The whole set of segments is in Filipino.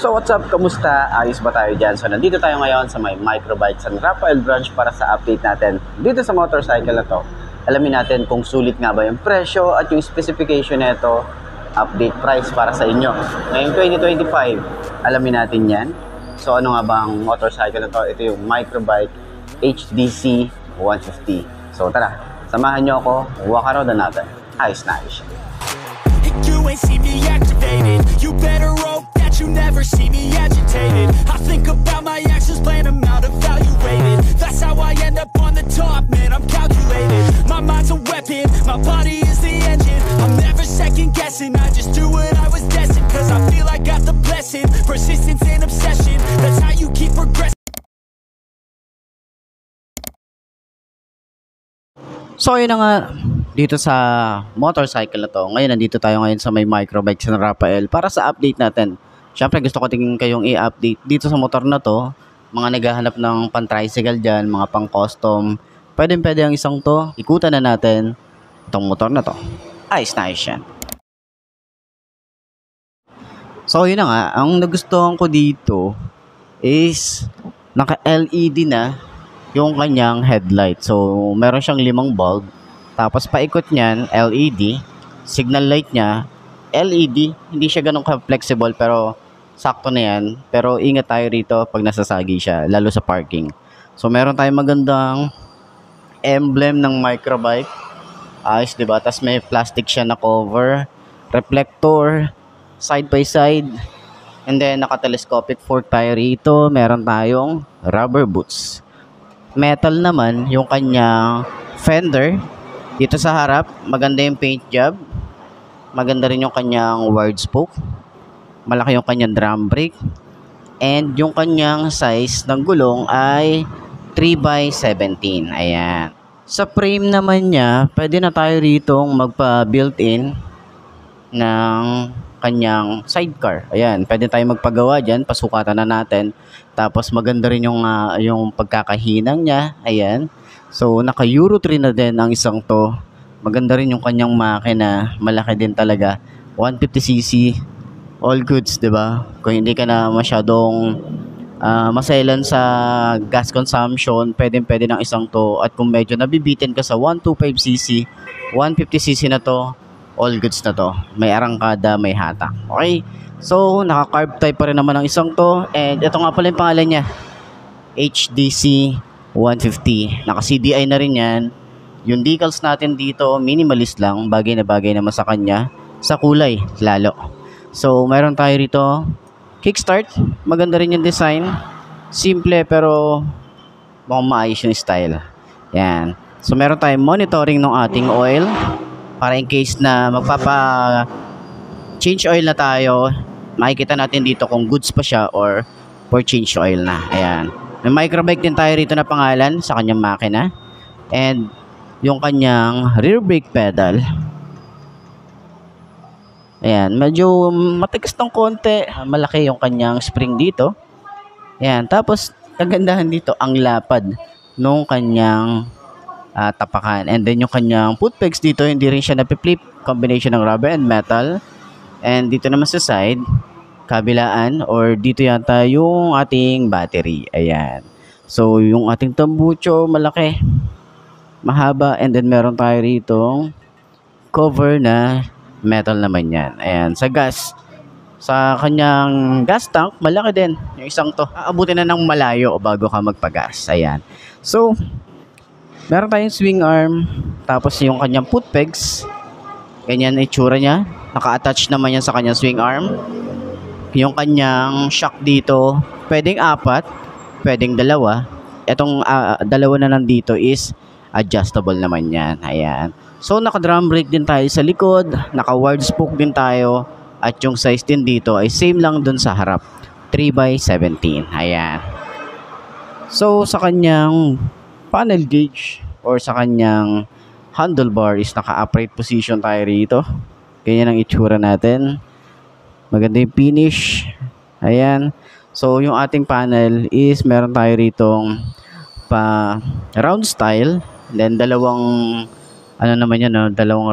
So what's up? Kamusta? Ayos ba tayo dyan? So nandito tayo ngayon sa may Microbike San Rafael branch para sa update natin dito sa motorcycle na to. Alamin natin kung sulit nga ba yung presyo at yung specification nito, update price para sa inyo. Ngayong 2025, alamin natin yan. So ano nga bang motorcycle na to? Ito yung Microbike HDC 150. So tara, samahan nyo ako, walk around natin. Ayos na ayos. You ain't see me activated. You better hope that you never see me agitated. I think about my actions, plan them out, evaluated. That's how I end up on the top, man, I'm calculated. My mind's a weapon, my body is the engine. I'm never second guessing, I just do what I was destined. Cause I feel I got the blessing, persistence and obsession. That's how you keep progressing. So yun na nga, dito sa motorcycle na to, ngayon nandito tayo ngayon sa may Microbike San Rafael para sa update natin. Siyempre gusto ko tingin kayong i-update dito sa motor na to, mga naghahanap ng pan-tricycle dyan, mga pang-custom, pwede ang isang to, ikutan na natin itong motor na to. Ayos na ayos yan. So yun na nga, ang nagustuhan ko dito is naka-LED na yung kanyang headlight. So meron siyang 5 bulb. Tapos paikot niyan, LED, signal light niya, LED, hindi siya ganun ka-flexible pero sakto na yan. Pero ingat tayo rito pag nasasagi siya, lalo sa parking. So meron tayong magandang emblem ng Microbike. Ayos, diba? Tapos may plastic siya na cover, reflector, side by side, and then naka-telescopic fork tayo rito. Meron tayong rubber boots. Metal naman yung kanyang fender. Dito sa harap, maganda yung paint job. Maganda rin yung kanyang wide spoke. Malaki yung kanyang drum brake. And yung kanyang size ng gulong ay 3x17. Ayan. Sa frame naman niya, pwede na tayo rito magpa built-in ng kanyang sidecar. Ayan, pwede tayo magpagawa dyan. Pasukatan na natin. Tapos maganda rin yung pagkakahinang niya. Ayan. So, naka Euro 3 na din ang isang to. Maganda rin yung kanyang makina. Malaki din talaga. 150cc. All goods, diba? Kung hindi ka na masyadong maselan sa gas consumption, pwede ng isang to. At kung medyo nabibitin ka sa 125cc, 150cc na to, all goods na to. May arangkada, may hatak. Okay? So, naka-carb type pa rin naman ang isang to. And ito nga pala yung pangalan niya. HDC 150. Naka-CDI na rin yan. Yung decals natin dito, minimalist lang. Bagay na bagay naman sa kanya. Sa kulay, lalo. So, mayroon tayo rito. Kickstart. Maganda rin yung design. Simple pero mukhang maayos yung style. Yan. So, meron tayong monitoring ng ating oil. Para in case na change oil na tayo, makikita natin dito kung goods pa siya or for change oil na. Ayan. May Microbike din tayo rito na pangalan sa kanyang makina. And yung kanyang rear brake pedal. Ayan. Medyo matigas ng konti. Malaki yung kanyang spring dito. Ayan. Tapos, kagandahan dito ang lapad nung kanyang tapakan. And then yung kanyang foot pegs dito, hindi rin siya napiflip. Combination ng rubber and metal. And dito naman sa side, kabilaan or dito yata yung ating battery. Ayan. So, yung ating tambucho, malaki. Mahaba. And then meron tayo rito cover na metal naman yan. Ayan. Sa gas, sa kanyang gas tank, malaki din. Yung isang to, aabutin na ng malayo bago ka magpagas. Ayan. So, meron tayong swing arm, tapos yung kanyang foot pegs, ganyan na itsura niya. Naka-attach naman yan sa kanyang swing arm. Yung kanyang shock dito, pwedeng 4, pwedeng 2. Itong 2 na nandito is adjustable naman yan. Ayan. So, naka-drum brake din tayo sa likod, naka-wide spoke din tayo, at yung size din dito ay same lang dun sa harap, 3x17. Ayan. So, sa kanyang panel gauge or sa kanyang handlebar is naka-upright position tayo rito. Ganyan ang itsura natin. Maganda yung finish. Ayan. So, yung ating panel is meron tayo ritong round style. Then, dalawang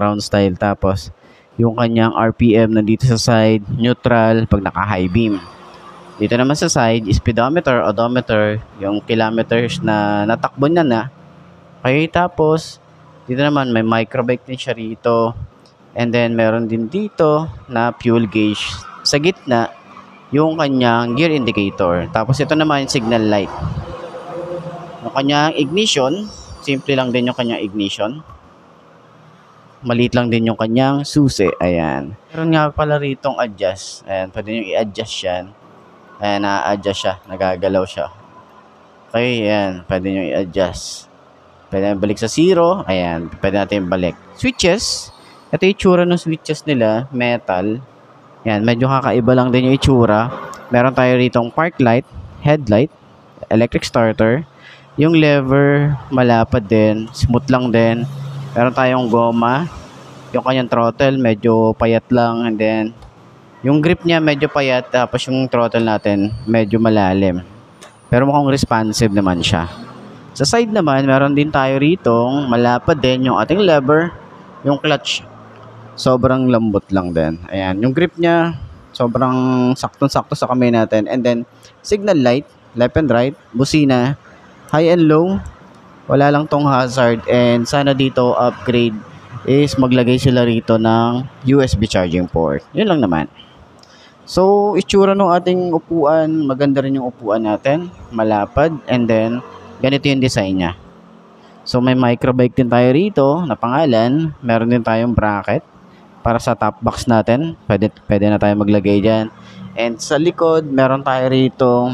round style. Tapos, yung kanyang RPM na dito sa side, neutral, pag naka-high beam. Dito naman sa side, speedometer, odometer, yung kilometers na natakbo niya na. Okay, tapos dito naman may microbrake din siya rito. And then meron din dito na fuel gauge. Sa gitna, yung kanyang gear indicator. Tapos ito naman yung signal light. Yung kanyang ignition, simple lang din yung kanyang ignition. Maliit lang din yung kanyang susi. Ayan. Meron nga pala ritong adjust. Ayan, pwede nyo i-adjust yan. Ayan, na-adjust siya. Nagagalaw siya. Okay, ayan. Pwede nyo i-adjust. Pwede natin balik sa 0. Ayan, pwede natin balik. Switches. Ito yung itsura ng switches nila. Metal. Ayan, medyo kakaiba lang din yung itsura. Meron tayo ritong park light, headlight, electric starter. Yung lever, malapad din. Smooth lang din. Meron tayong goma. Yung kanyang throttle, medyo payat lang. And then, yung grip niya medyo payat. Tapos yung throttle natin, medyo malalim. Pero mukhang responsive naman siya. Sa side naman, meron din tayo ritong malapad din yung ating lever. Yung clutch, sobrang lambot lang din. Ayan, yung grip niya, sobrang saktong-sakto sa kamay natin. And then, signal light, left and right, busina, high and low. Wala lang tong hazard, and sana dito upgrade is maglagay sila rito ng USB charging port. Yun lang naman. So, itsura ng ating upuan, maganda rin yung upuan natin, malapad, and then ganito yung design niya. So, may microbrake din tayo rito na pangalan. Meron din tayong bracket para sa top box natin. Pwede na tayo maglagay dyan. And sa likod, meron tayo rito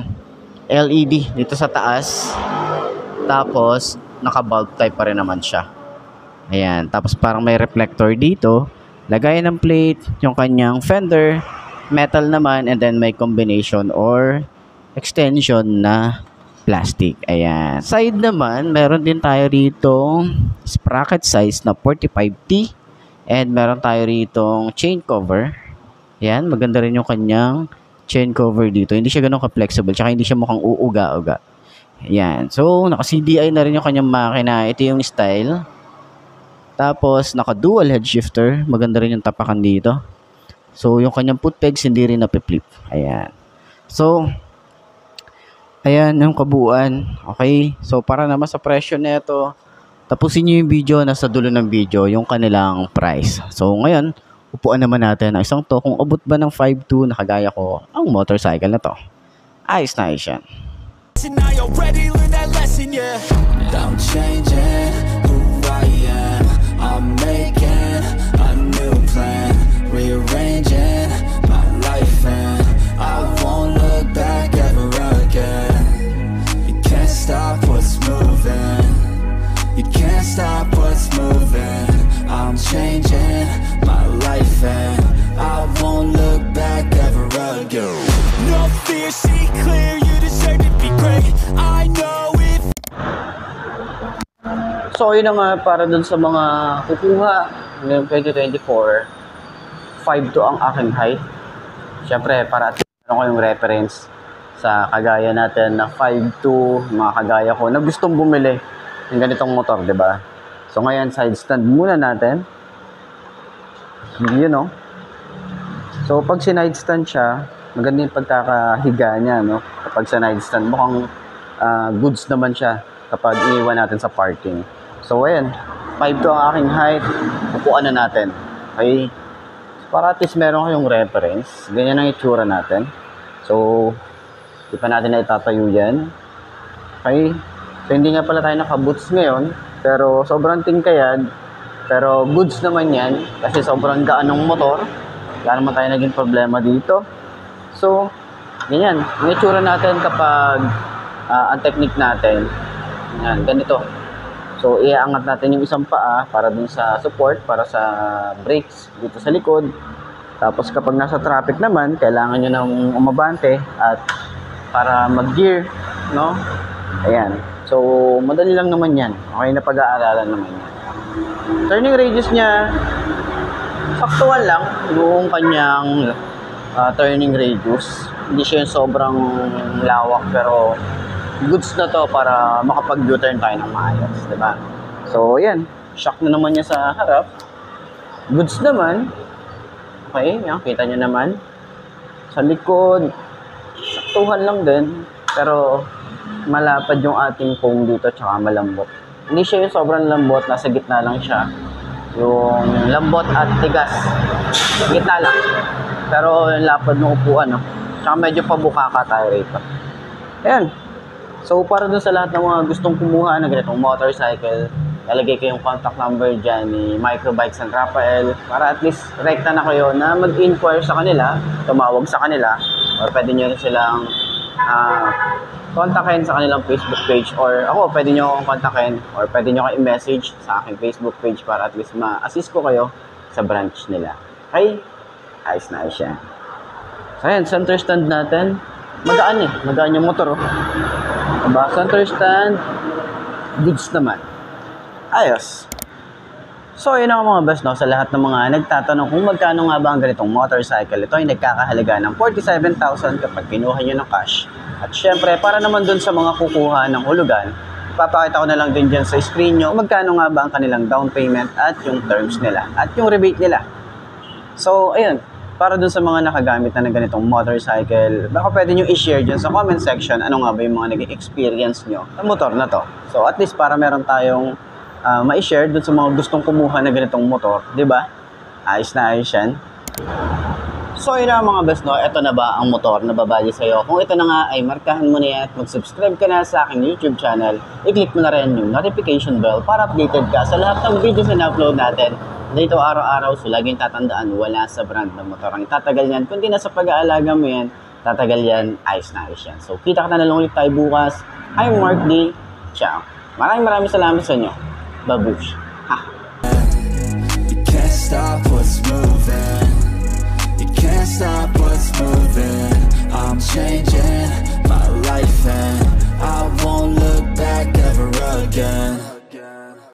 LED dito sa taas. Tapos, naka-bulb type pa rin naman siya. Ayan. Tapos, parang may reflector dito. Lagayan ng plate, yung kanyang fender, metal naman, and then may combination or extension na plastic. Ayan. Side naman, meron din tayo rito sprocket size na 45T. And meron tayo rito chain cover. Ayan. Maganda rin yung kanyang chain cover dito. Hindi siya ganun ka-flexible. Tsaka hindi siya mukhang uuga-uga. Ayan. So, naka-CDI na rin yung kanyang makina. Ito yung style. Tapos, naka-dual head shifter. Maganda rin yung tapakan dito. So, yung kanyang foot pegs hindi rin napiflip. Ayan. So, ayan yung kabuuan. Okay. So, para naman sa presyo nito, tapusin nyo yung video. Nasa dulo ng video yung kanilang price. So, ngayon, upuan naman natin ang isang to. Kung abot ba ng 5'2", nakagaya ko ang motorcycle na to. Ayos na ayos yan. And I already learned that lesson, yeah. I'm changing who I am. I'm making a new plan, rearranging my life, and I won't look back ever again. You can't stop what's moving. You can't stop what's moving. I'm changing my life, and I won't look back ever again. No fear, see clear. You deserve to be great. I know if. So, yun na nga para dun sa mga kukuha ngayong 2024, 5'2" ang aking height. Siyempre, para at least meron kayong reference sa kagaya natin na 5'2", mga kagaya ko na gustong bumili ng ganitong motor, di ba? So, ngayon, side stand muna natin. Yun, no? So, pag sinide stand siya, maganda yung pagkakahiga niya, no? Kapag sa side stand, mukhang goods naman siya kapag iniwan natin sa parking. So, ayan. 5'2" ang aking height. Upuan na natin. Okay? Para at least meron kayong reference. Ganyan ang itsura natin. So, di pa natin na itatayo yan. Okay? So, hindi nga pala tayo naka-boots ngayon. Pero, sobrang tingkayad. Pero, goods naman yan. Kasi sobrang gaan ng motor. Wala naman tayo naging problema dito. So, ganyan. Ang itsura natin kapag ang technique natin, yan, ganito. So, iaangat natin yung isang paa para dun sa support, para sa brakes dito sa likod. Tapos, kapag nasa traffic naman, kailangan nyo nang umabante at para mag-gear, no? Ayan. So, madali lang naman yan. Okay na pag-aaralan naman yan. Turning radius niya, saktuan lang yung kanyang turning radius. Hindi siya yung sobrang lawak, pero goods na to para makapag-U-turn tayo ng maayos, diba? So, yan. Shock na naman niya sa harap. Goods naman. Okay, yan. Kita nyo naman. Sa likod, saktuhan lang din. Pero malapad yung ating foam dito tsaka malambot. Hindi siya yung sobrang lambot, nasa gitna lang siya. Yung lambot at tigas, gitna lang. Pero yung lapad ng upuan, no? Tsaka medyo pabukaka tayo rito. Ayan. So para dun sa lahat ng mga gustong kumuha ng ganitong motorcycle, lalagay ko yung contact number dyan ni Microbikes San Rafael para at least rekta na kayo na mag-inquire sa kanila, tumawag sa kanila, or pwede nyo rin silang kontakin sa kanilang Facebook page, or ako, pwede nyo akong kontakin or pwede nyo akong i-message sa aking Facebook page para at least ma-assist ko kayo sa branch nila. Okay? Ayos na ayos yan. So ayan, center stand natin. Magaan magaan yung motor. Diba? Center stand, digs naman. Ayos. So, yun ang mga best, no? Sa lahat ng mga nagtatanong kung magkano nga ba ang ganitong motorcycle. Ito ay nagkakahalaga ng 47,000 kapag kinuha nyo ng cash. At syempre, para naman dun sa mga kukuha ng hulugan, ipapakita ko na lang din dyan sa screen nyo kung magkano nga ba ang kanilang down payment at yung terms nila at yung rebate nila. So, ayun. Para dun sa mga nakagamit na ng ganitong motorcycle, baka pwede nyo i-share dyan sa comment section ano nga ba yung mga naging experience nyo sa motor na to. So, at least para meron tayong ma-share dun sa mga gustong kumuha na ganitong motor, di ba? Ayos na ayos yan. So yun na mga best, no? Ito na ba ang motor na babali sa'yo? Kung ito na nga ay markahan mo na yan at mag-subscribe ka na sa aking YouTube channel, i-click mo na rin yung notification bell para updated ka sa lahat ng videos na upload natin dito araw-araw. So laging tatandaan, wala sa brand ng motor ang tatagal yan, kundi na sa pag-aalaga mo yan, tatagal yan, ayos na ayos yan. So kita ka na lang ulit tayo bukas. I'm Mark D. Ciao. Maraming salamat sa inyo. Babush. Ha. You can't stop what's moving. You can't stop